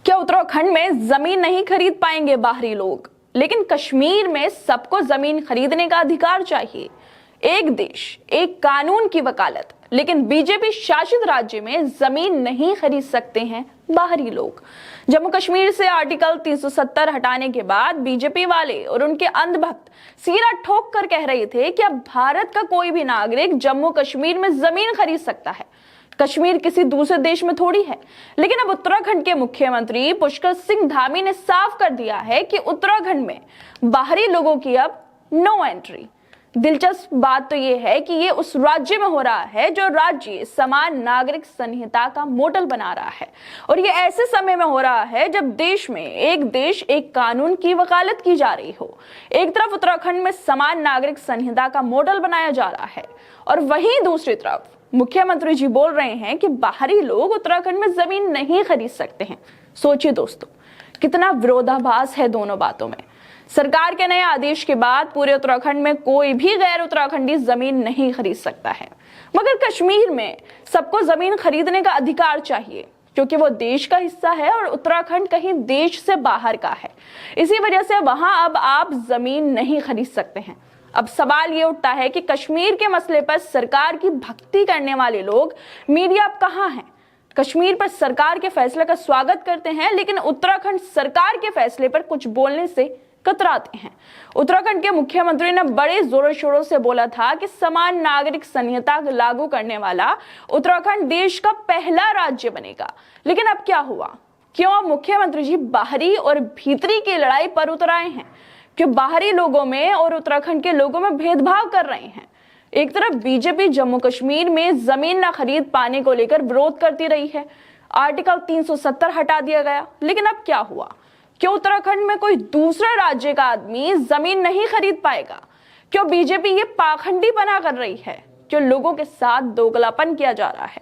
क्या उत्तराखंड में जमीन नहीं खरीद पाएंगे बाहरी लोग? लेकिन कश्मीर में सबको जमीन खरीदने का अधिकार चाहिए। एक देश एक कानून की वकालत, लेकिन बीजेपी शासित राज्य में जमीन नहीं खरीद सकते हैं बाहरी लोग। जम्मू कश्मीर से आर्टिकल 370 हटाने के बाद बीजेपी वाले और उनके अंधभक्त सीना ठोक कर कह रहे थे कि अब भारत का कोई भी नागरिक जम्मू कश्मीर में जमीन खरीद सकता है। कश्मीर किसी दूसरे देश में थोड़ी है। लेकिन अब उत्तराखंड के मुख्यमंत्री पुष्कर सिंह धामी ने साफ कर दिया है कि उत्तराखंड में बाहरी लोगों की अब नो एंट्री। दिलचस्प बात तो यह है कि ये उस राज्य में हो रहा है जो राज्य समान नागरिक संहिता का मॉडल बना रहा है, और ये ऐसे समय में हो रहा है जब देश में एक देश एक कानून की वकालत की जा रही हो। एक तरफ उत्तराखंड में समान नागरिक संहिता का मॉडल बनाया जा रहा है, और वहीं दूसरी तरफ मुख्यमंत्री जी बोल रहे हैं कि बाहरी लोग उत्तराखंड में जमीन नहीं खरीद सकते हैं। सोचिए दोस्तों, कितना विरोधाभास है दोनों बातों में। सरकार के नए आदेश के बाद पूरे उत्तराखंड में कोई भी गैर उत्तराखंडी जमीन नहीं खरीद सकता है, मगर कश्मीर में सबको जमीन खरीदने का अधिकार चाहिए, क्योंकि वो देश का हिस्सा है और उत्तराखंड कहीं देश से बाहर का है। इसी वजह से वहां अब आप जमीन नहीं खरीद सकते हैं। अब सवाल ये उठता है कि कश्मीर के मसले पर सरकार की भक्ति करने वाले लोग, मीडिया अब कहां हैं? कश्मीर पर सरकार के फैसले का स्वागत करते हैं, लेकिन उत्तराखंड सरकार के फैसले पर कुछ बोलने से कतराते हैं। उत्तराखंड के मुख्यमंत्री ने बड़े जोरों शोरों से बोला था कि समान नागरिक संहिता लागू करने वाला उत्तराखंड देश का पहला राज्य बनेगा। लेकिन अब क्या हुआ? क्यों अब मुख्यमंत्री जी बाहरी और भीतरी की लड़ाई पर उतर आए हैं? क्यों बाहरी लोगों में और उत्तराखंड के लोगों में भेदभाव कर रहे हैं? एक तरफ बीजेपी जम्मू कश्मीर में जमीन न खरीद पाने को लेकर विरोध करती रही है, आर्टिकल 370 हटा दिया गया, लेकिन अब क्या हुआ? क्यों उत्तराखंड में कोई दूसरा राज्य का आदमी जमीन नहीं खरीद पाएगा? क्यों बीजेपी ये पाखंडी बना कर रही है? क्यों लोगों के साथ दोगलापन किया जा रहा है?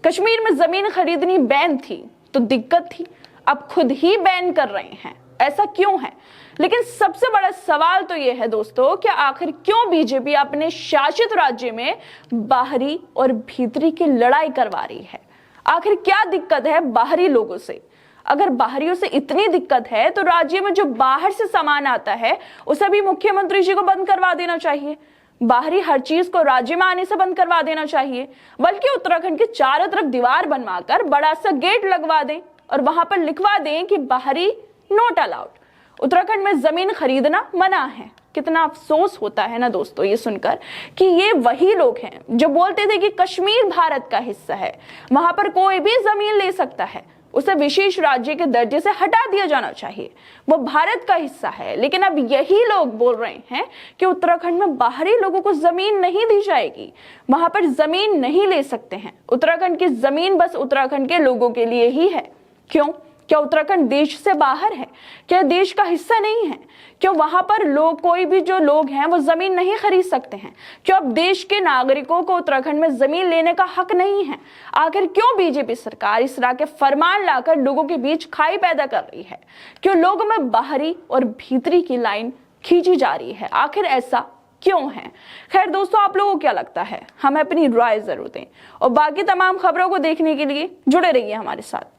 कश्मीर में जमीन खरीदनी बैन थी तो दिक्कत थी, अब खुद ही बैन कर रहे हैं, ऐसा क्यों है? लेकिन सबसे बड़ा सवाल तो यह है दोस्तों कि आखिर क्यों बीजेपी अपने शासित राज्य में बाहरी और भीतरी की लड़ाई करवा रही है? आखिर क्या दिक्कत है बाहरी लोगों से? अगर बाहरियों से इतनी दिक्कत है तो राज्य में जो बाहर से सामान आता है उसे भी मुख्यमंत्री जी को बंद करवा देना चाहिए। बाहरी हर चीज को राज्य में आने से बंद करवा देना चाहिए, बल्कि उत्तराखंड के चारों तरफ दीवार बनवाकर बड़ा सा गेट लगवा दें और वहां पर लिखवा दें कि बाहरी नॉट अलाउड। उत्तराखंड में जमीन खरीदना मना है। कितना अफसोस होता है ना दोस्तों ये सुनकर कि ये वही लोग हैं जो बोलते थे कि कश्मीर भारत का हिस्सा है, वहां पर कोई भी जमीन ले सकता है, उसे विशेष राज्य के दर्जे से हटा दिया जाना चाहिए, वो भारत का हिस्सा है। लेकिन अब यही लोग बोल रहे हैं कि उत्तराखंड में बाहरी लोगों को जमीन नहीं दी जाएगी, वहां पर जमीन नहीं ले सकते हैं। उत्तराखंड की जमीन बस उत्तराखंड के लोगों के लिए ही है। क्यों? क्या उत्तराखंड देश से बाहर है? क्या देश का हिस्सा नहीं है? क्यों वहां पर लोग, कोई भी जो लोग हैं वो जमीन नहीं खरीद सकते हैं? क्यों अब देश के नागरिकों को उत्तराखंड में जमीन लेने का हक नहीं है? आखिर क्यों बीजेपी सरकार इस तरह के फरमान लाकर लोगों के बीच खाई पैदा कर रही है? क्यों लोगों में बाहरी और भीतरी की लाइन खींची जा रही है? आखिर ऐसा क्यों है? खैर दोस्तों, आप लोगों को क्या लगता है? हमें अपनी राय जरूर दें, और बाकी तमाम खबरों को देखने के लिए जुड़े रहिए हमारे साथ।